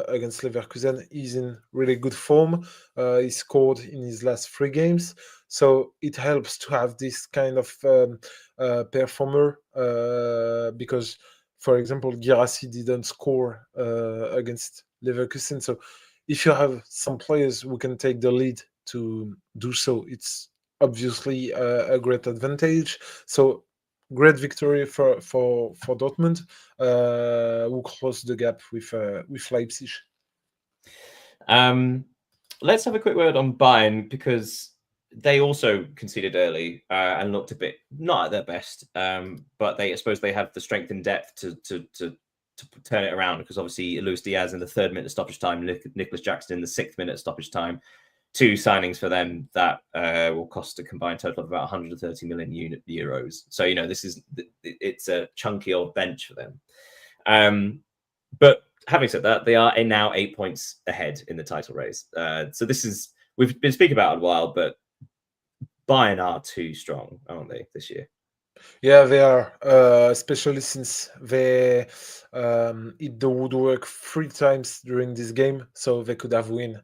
against Leverkusen, is in really good form. He scored in his last 3 games, so it helps to have this kind of performer because, for example, Guirassy didn't score against Leverkusen. So if you have some players who can take the lead to do so, it's obviously a great advantage. So great victory for Dortmund, who closed the gap with Leipzig. Let's have a quick word on Bayern because they also conceded early and looked a bit not at their best. But I suppose they have the strength and depth to turn it around because obviously Luis Diaz in the 3rd minute stoppage time, Nicholas Jackson in the 6th minute stoppage time. 2 signings for them that will cost a combined total of about 130 million euros. So it's a chunky old bench for them. But having said that, they are now 8 points ahead in the title race. So we've been speaking about it a while, but Bayern are too strong, aren't they, this year? Yeah, they are, especially since they hit the woodwork 3 times during this game, so they could have win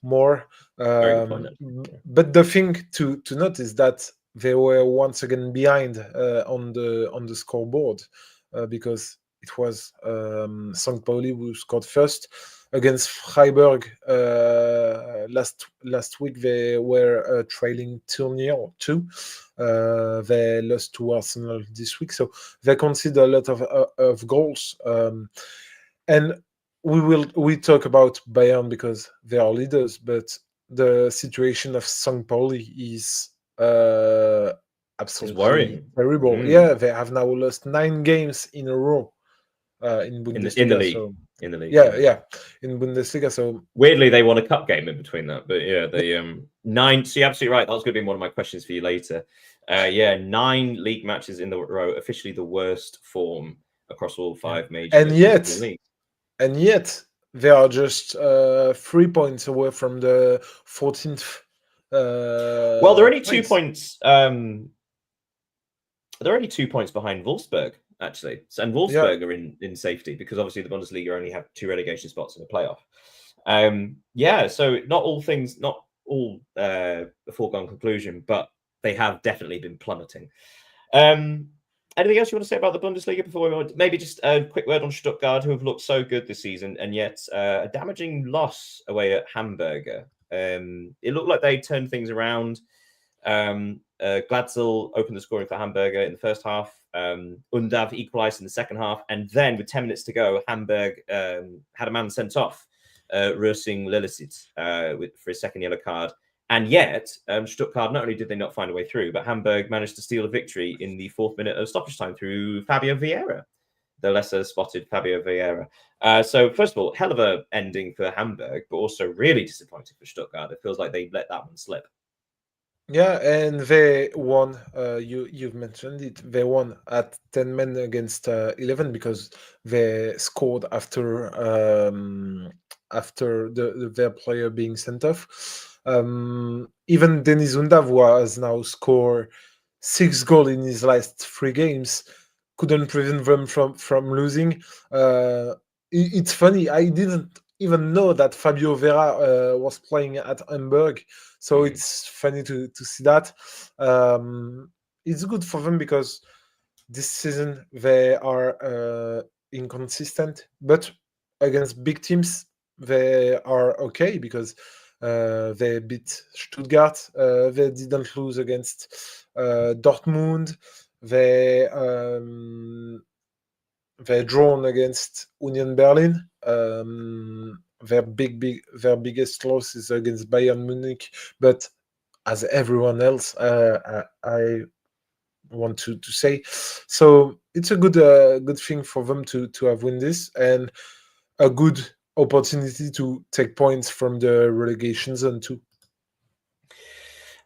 more. Very good point, actually. But the thing to note is that they were once again behind on the scoreboard because it was St. Pauli who scored first against Freiburg. Last week they were trailing 2-0. They lost to Arsenal this week, so they conceded a lot of goals. And we talk about Bayern because they are leaders, but the situation of St. Pauli is absolutely terrible. Yeah, they have now lost 9 games in a row in Bundesliga. In the league. So, in the league. yeah, in Bundesliga. So weirdly, they won a cup game in between that, but yeah, they 9. So you're absolutely right. That was going to be one of my questions for you later. 9 league matches in the row, officially the worst form across all 5 major European leagues. And yet, they are just 3 points away from the 14th. Well, they're only 2 points. They're only 2 points behind Wolfsburg, actually. And Wolfsburg are in safety because obviously the Bundesliga only have 2 relegation spots in the playoff. So not all a foregone conclusion, but they have definitely been plummeting. Anything else you want to say about the Bundesliga before we maybe just a quick word on Stuttgart, who have looked so good this season, and yet a damaging loss away at Hamburger. It looked like they turned things around. Glatzel opened the scoring for Hamburger in the first half. Undav equalised in the second half, and then with 10 minutes to go, Hamburg had a man sent off, Rösing Lillesitz, for his second yellow card. And yet, Stuttgart, not only did they not find a way through, but Hamburg managed to steal a victory in the 4th minute of stoppage time through Fabio Vieira, the lesser spotted Fabio Vieira. So, first of all, hell of a ending for Hamburg, but also really disappointing for Stuttgart. It feels like they let that one slip. Yeah, and they won. You've mentioned it. They won at 10 men against 11 because they scored after after their player being sent off. Even Denis Undav, who has now scored 6 goals in his last 3 games, couldn't prevent them from losing. It's funny, I didn't even know that Fabio Vera was playing at Hamburg, so it's funny to see that. It's good for them because this season they are inconsistent, but against big teams they are okay because they beat Stuttgart. They didn't lose against Dortmund. They drawn against Union Berlin. Their biggest loss is against Bayern Munich, but as everyone else, I want to say. So it's a good thing for them to have win this, and a good opportunity to take points from the relegation zone too.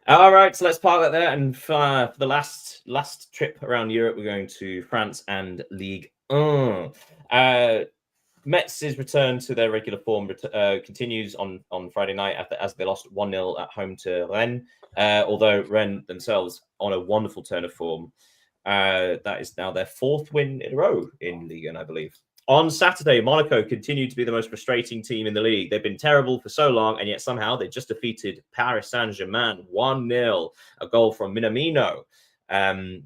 All right, so let's park that there. And for the last trip around Europe, we're going to France and Ligue 1. Metz's return to their regular form continues on Friday night as they lost 1-0 at home to Rennes. Although Rennes themselves on a wonderful turn of form. That is now their 4th win in a row in Ligue 1, I believe. On Saturday, Monaco continued to be the most frustrating team in the league. They've been terrible for so long, and yet somehow they just defeated Paris Saint-Germain 1-0, a goal from Minamino,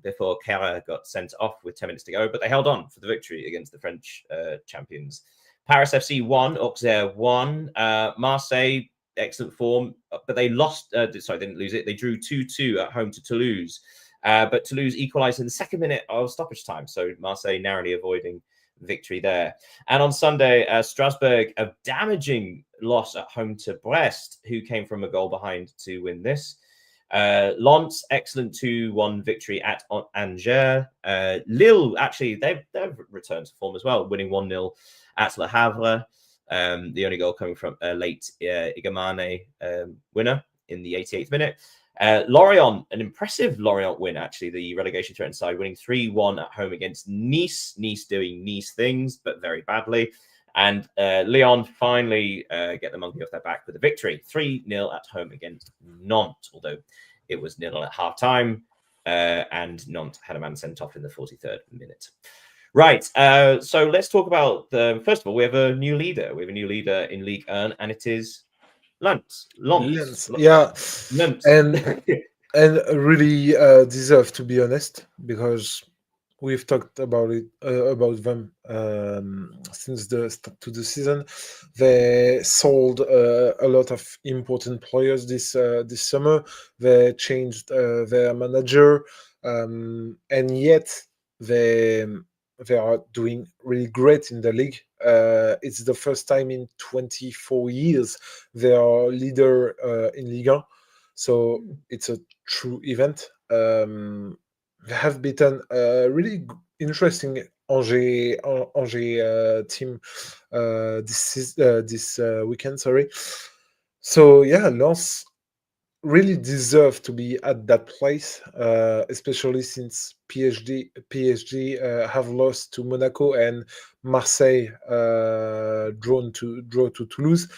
before Kera got sent off with 10 minutes to go. But they held on for the victory against the French champions. Paris FC won, Auxerre won. Marseille, excellent form, but they lost. They didn't lose it. They drew 2-2 at home to Toulouse. But Toulouse equalised in the 2nd minute of stoppage time, so Marseille narrowly avoiding victory there. And on Sunday, Strasbourg, a damaging loss at home to Brest, who came from a goal behind to win this. Lens, excellent 2-1 victory at Angers. Lille, actually, they've returned to form as well, winning 1-0 at Le Havre. The only goal coming from a late Igamane winner in the 88th minute. Lorient, an impressive Lorient win, actually, the relegation threatened side, winning 3-1 at home against Nice. Nice doing Nice things, but very badly. And Lyon finally get the monkey off their back with a victory, 3-0 at home against Nantes, although it was 0 at half-time, and Nantes had a man sent off in the 43rd minute. Right, so let's talk about first of all, we have a new leader. We have a new leader in Ligue 1, and it is Lens. Yeah, Lens. and really deserve, to be honest, because we've talked about them since the start to the season. They sold a lot of important players this summer. They changed their manager, and yet they are doing really great in the league. It's the first time in 24 years they are leader in Liga, so it's a true event. They have beaten a really interesting Angers team this weekend. Sorry. So yeah, Lens really deserve to be at that place, especially since PSG have lost to Monaco and Marseille draw to Toulouse.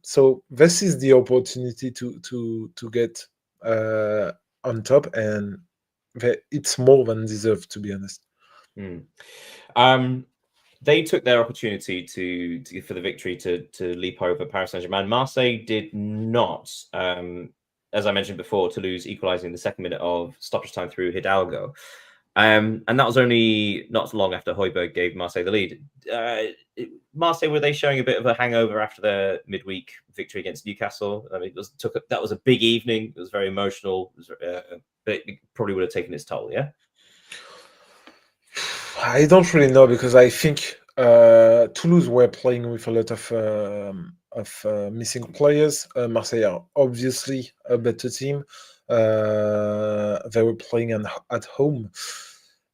So this is the opportunity to get on top, and it's more than deserved, to be honest. They took their opportunity for the victory to leap over Paris Saint-Germain. Marseille did not. As I mentioned before, Toulouse equalising the 2nd minute of stoppage time through Hidalgo. And that was only not long after Højbjerg gave Marseille the lead. Marseille, were they showing a bit of a hangover after their midweek victory against Newcastle? I mean, that was a big evening. It was very emotional, but it probably would have taken its toll, yeah? I don't really know, because I think Toulouse were playing with a lot of missing players. Marseille are obviously a better team. They were playing at home,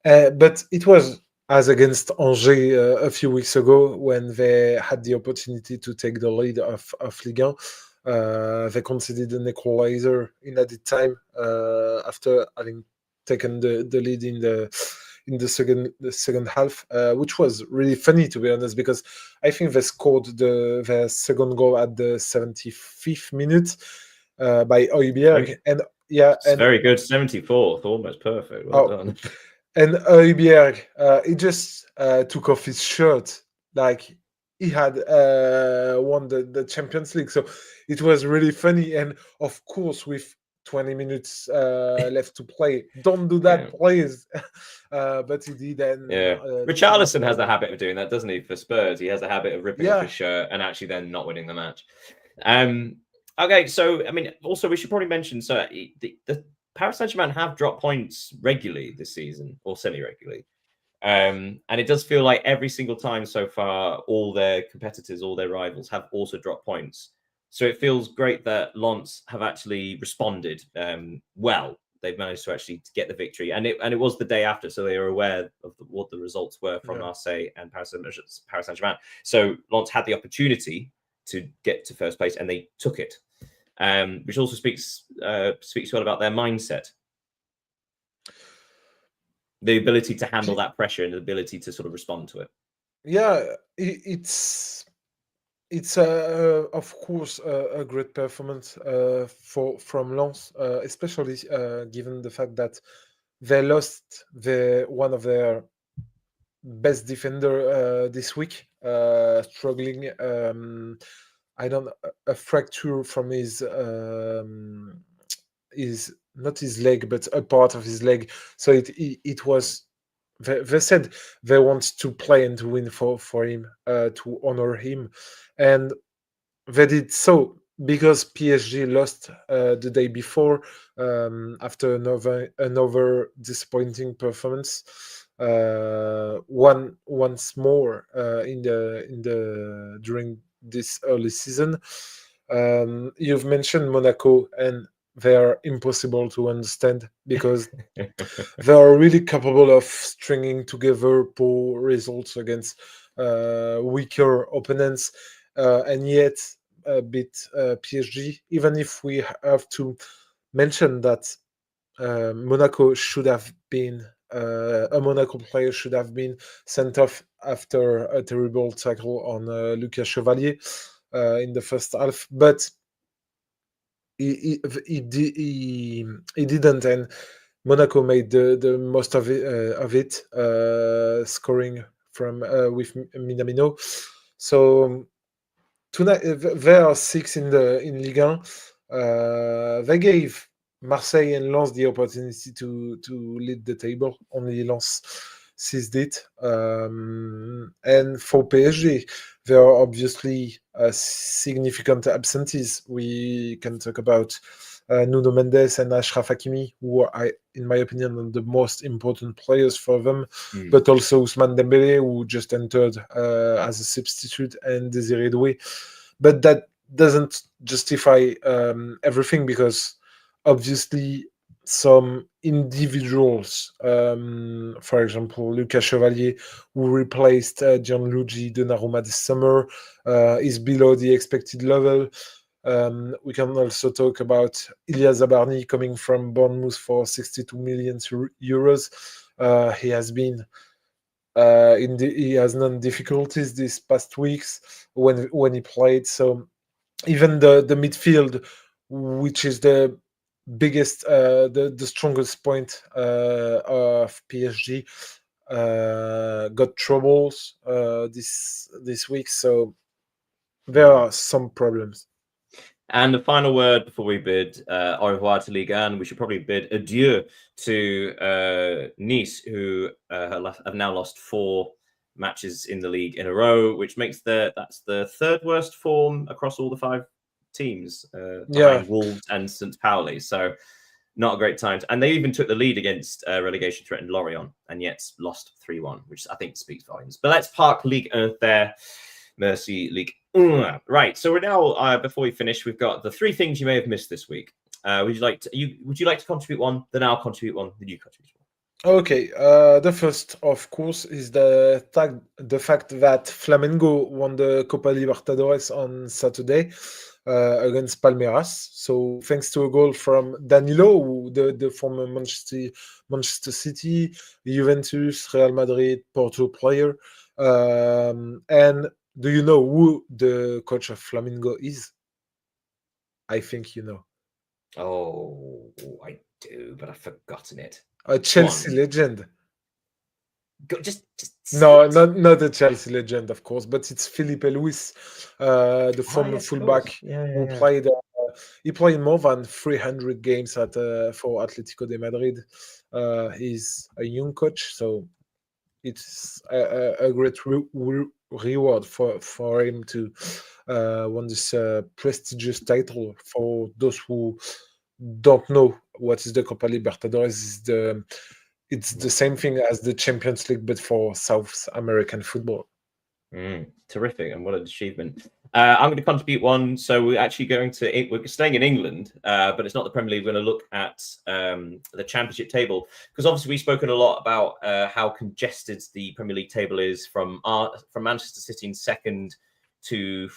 but it was as against Angers a few weeks ago when they had the opportunity to take the lead of Ligue 1. They conceded an equalizer in added time after having taken the lead in in the second half, which was really funny, to be honest, because I think they scored their second goal at the 75th minute by Højbjerg, and It's very good. 74th, almost perfect. Well oh, done. and Højbjerg, he just took off his shirt like he had won the Champions League. So it was really funny. And of course, with 20 minutes left to play, don't do that, please. But he did. And Richarlison has the habit of doing that, doesn't he? For Spurs, he has a habit of ripping off his shirt and actually then not winning the match. Okay, so I mean, also we should probably mention the Paris Saint-Germain have dropped points regularly this season, or semi-regularly. And it does feel like every single time so far, all their competitors, all their rivals have also dropped points. So it feels great that Lens have actually responded well. They've managed to actually get the victory. And it was the day after, so they were aware of what the results were from Marseille and Paris Saint-Germain. So Lens had the opportunity to get to first place, and they took it. Which also speaks well about their mindset, the ability to handle that pressure and the ability to sort of respond to it. Yeah, it's of course a great performance from Lens, especially given the fact that they lost one of their best defender this week, struggling. A fracture from his not his leg, but a part of his leg. So it was. They said they want to play and to win for him, to honor him, and they did so because PSG lost the day before after another disappointing performance. Once more during this early season. You've mentioned Monaco, and they are impossible to understand because they are really capable of stringing together poor results against weaker opponents, and yet beat PSG. Even if we have to mention that Monaco should have been a Monaco player should have been sent off after a terrible tackle on Lucas Chevalier in the first half, but he didn't, and Monaco made the most of it, scoring from with Minamino. So tonight there are 6 in Ligue 1. They gave Marseille and Lens the opportunity to lead the table. Only Lens seized it. And for PSG, there are obviously significant absentees. We can talk about Nuno Mendes and Achraf Hakimi, who are, in my opinion, are the most important players for them, but also Ousmane Dembélé, who just entered as a substitute, and Désiré Doué. But that doesn't justify everything, because obviously some individuals, for example, Lucas Chevalier, who replaced Gianluigi Donnarumma this summer, is below the expected level. We can also talk about Ilya Zabarny coming from Bournemouth for 62 million euros. He has been he has known difficulties these past weeks when he played. So even the midfield, which is the biggest, the strongest point of PSG, got troubles this week. So there are some problems. And the final word before we bid au revoir to Ligue 1, we should probably bid adieu to Nice, who have now lost 4 matches in the league in a row, which makes that's the 3rd worst form across all the 5 teams, behind Wolves and St. Pauli. So not a great time. And they even took the lead against relegation-threatened Lorient, and yet lost 3-1, which I think speaks volumes. But let's park Ligue 1 there. Merci, Ligue 1. Right, so we're now, before we finish, we've got the 3 things you may have missed this week. Would you like to contribute one? Then I'll contribute one. Then you contribute one. Okay, the first, of course, is the fact that Flamengo won the Copa Libertadores on Saturday. against Palmeiras. So thanks to a goal from Danilo, the former Manchester City, Juventus, Real Madrid, Porto player. And do you know who the coach of Flamengo is? I think you know. Oh, I do, but I've forgotten it. A Go Chelsea on. legend. Just say No, it. not a Chelsea legend, of course, but it's Felipe Luis, the Ah, former yes, of course. fullback Yeah, yeah, who yeah. played. He played more than 300 games for Atletico de Madrid. He's a young coach, so it's a great reward for him to win this prestigious title. For those who don't know what is the Copa Libertadores, it's the same thing as the Champions League, but for South American football. Terrific, and what an achievement. I'm going to contribute one. So we're actually we're staying in England, but it's not the Premier League. We're going to look at the Championship table, because obviously we've spoken a lot about how congested the Premier League table is from Manchester City in second to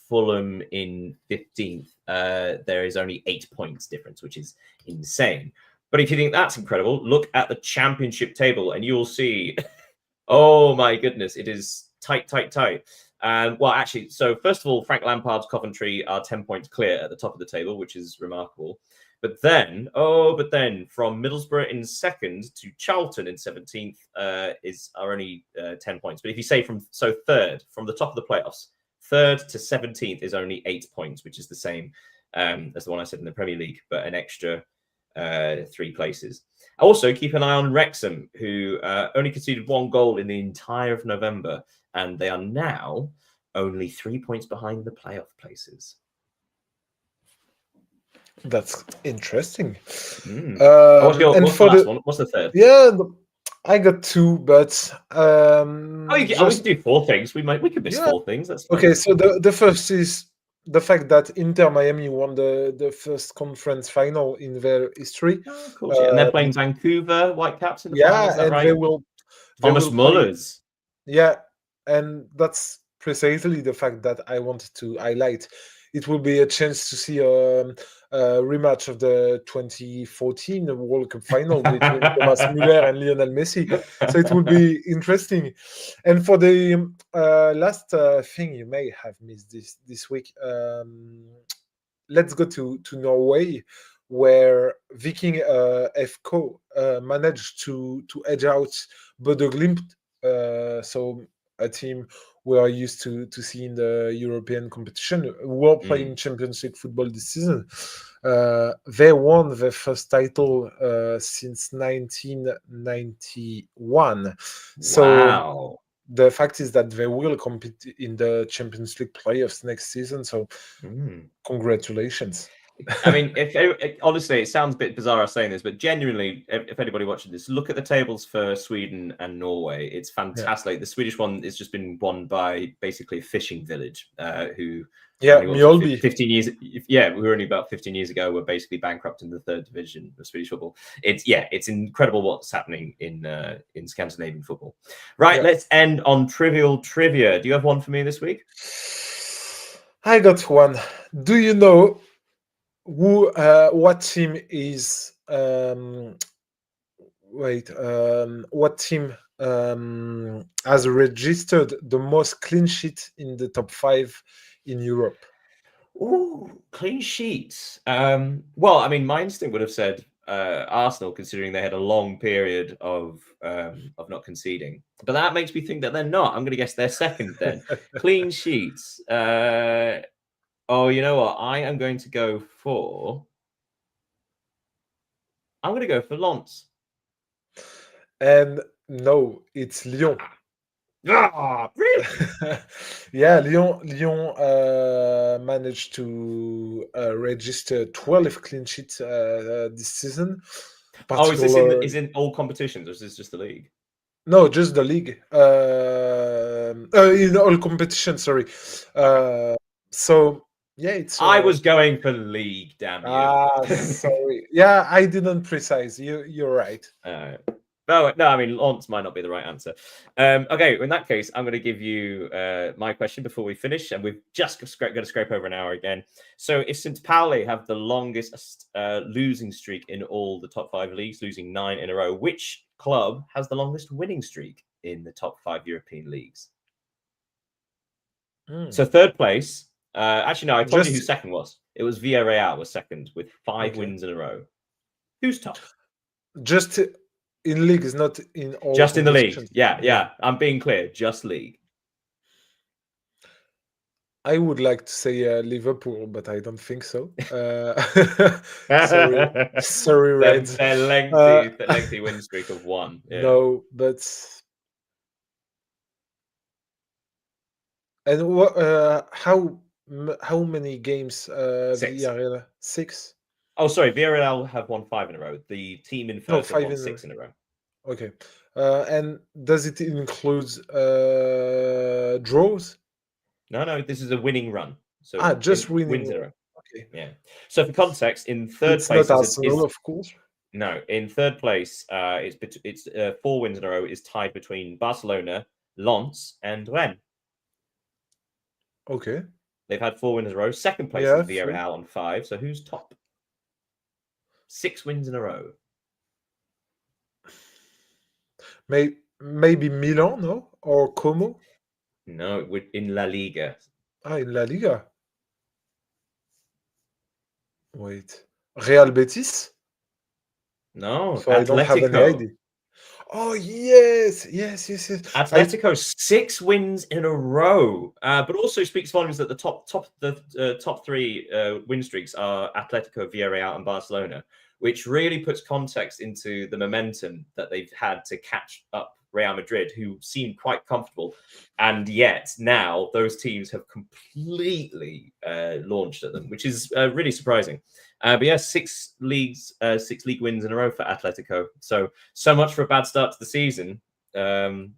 Fulham in 15th. There is only 8 points difference, which is insane. But if you think that's incredible, look at the Championship table and you'll see, oh my goodness, it is tight, tight, tight. Well, actually, so first of all, Frank Lampard's Coventry are 10 points clear at the top of the table, which is remarkable. But then from Middlesbrough in second to Charlton in 17th are only 10 points. But if you say third, from the top of the playoffs, third to 17th is only 8 points, which is the same as the one I said in the Premier League, but an extra 3 places. Also, keep an eye on Wrexham, who only conceded 1 goal in the entire of November, and they are now only 3 points behind the playoff places. That's interesting. What's the last one? What's the third? Yeah, I got 2, but we can do 4 things. We could miss 4 things. That's fine. Okay. So the first is the fact that Inter Miami won the first conference final in their history. Oh, of course, yeah. And they're playing Vancouver Whitecaps in the final. Is that and right? they will Thomas play. Muller's. Yeah, and that's precisely the fact that I wanted to highlight. It will be a chance to see a rematch of the 2014 World Cup final between Thomas Müller and Lionel Messi. So it will be interesting. And for the last thing you may have missed this week, let's go to Norway, where Viking FK managed to edge out Bodø Glimt, so a team we are used to see in the European competition, who are playing Champions League football this season. They won their first title since 1991. So the fact is that they will compete in the Champions League playoffs next season. So congratulations. I mean, honestly, it sounds a bit bizarre saying this, but genuinely, if anybody watching this, look at the tables for Sweden and Norway. It's fantastic. Yeah. The Swedish one has just been won by basically a fishing village who, Mjolby. 15 years. Yeah, we were only about 15 years ago. We're basically bankrupt in the 3rd division of Swedish football. It's incredible what's happening in Scandinavian football. Right, let's end on trivial trivia. Do you have one for me this week? I got one. Do you know what team is what team has registered the most clean sheet in the top 5 in Europe? Ooh, clean sheets. Well, I mean, my instinct would have said Arsenal, considering they had a long period of not conceding. But that makes me think that they're not. I'm going to guess they're second then. Clean sheets. Oh, you know what? I am going to go for. I'm going to go for Lens. And no, it's Lyon. Really? Yeah, Lyon managed to register 12 clean sheets this season. Oh, is this in all competitions, or is this just the league? No, just the league. In all competitions, sorry. So yeah, it's. I was going for league. Damn you! Sorry. Yeah, I didn't precise. You're right. No, I mean, Lens might not be the right answer. Okay, in that case, I'm going to give you my question before we finish, and we've just going to scrape over an hour again. So, if St. Pauli have the longest losing streak in all the top 5 leagues, losing 9 in a row, which club has the longest winning streak in the top 5 European leagues? So, third place. Actually, no, I told you who second was. It was Villarreal was second with 5 wins in a row. Who's top? Just in league, is not in all. Just in the league. Yeah. I'm being clear. Just league. I would like to say Liverpool, but I don't think so. Sorry, Reds. Their lengthy win streak of 1. Yeah. No, but and what? How many games? 6. Villarreal? 6. Oh, sorry. Villarreal have won 5 in a row. The team in first have won 6 in a row. Okay. And does it include draws? No. This is a winning run. So just winning wins in a row. Okay. Yeah. So for context, in third it's place, not Arsenal, of course. No, in third place, it's 4 wins in a row is tied between Barcelona, Lens, and Rennes. Okay. They've had 4 wins in a row. Second place is Villarreal on 5. So who's top? 6 wins in a row. Maybe Milan, no? Or Como? No, in La Liga. In La Liga. Wait. Real Betis? No, so Atletico. I don't have any idea. Oh, yes. Atletico 6 wins in a row, but also speaks volumes that the top 3 win streaks are Atletico, Villarreal, and Barcelona, which really puts context into the momentum that they've had to catch up Real Madrid, who seemed quite comfortable, and yet now those teams have completely launched at them, which is really surprising. But yeah, 6 league wins in a row for Atletico. So much for a bad start to the season. In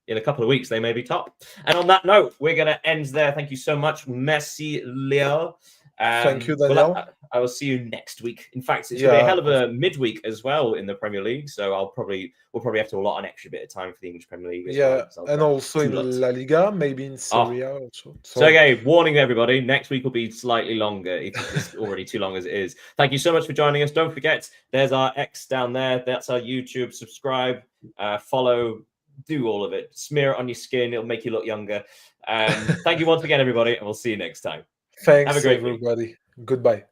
a couple of weeks, they may be top. And on that note, we're going to end there. Thank you so much. Merci, Leo. Thank you, Daniel. Well, I will see you next week. In fact, it's going to be a hell of a midweek as well in the Premier League. So we'll probably have to allot an extra bit of time for the English Premier League. And also in La Liga, maybe in Serie A also. So okay, warning everybody, next week will be slightly longer if it's already too long as it is. Thank you so much for joining us. Don't forget, there's our X down there. That's our YouTube. Subscribe, follow, do all of it. Smear it on your skin. It'll make you look younger. Thank you once again, everybody, and we'll see you next time. Thanks, have a great everybody. Week. Goodbye.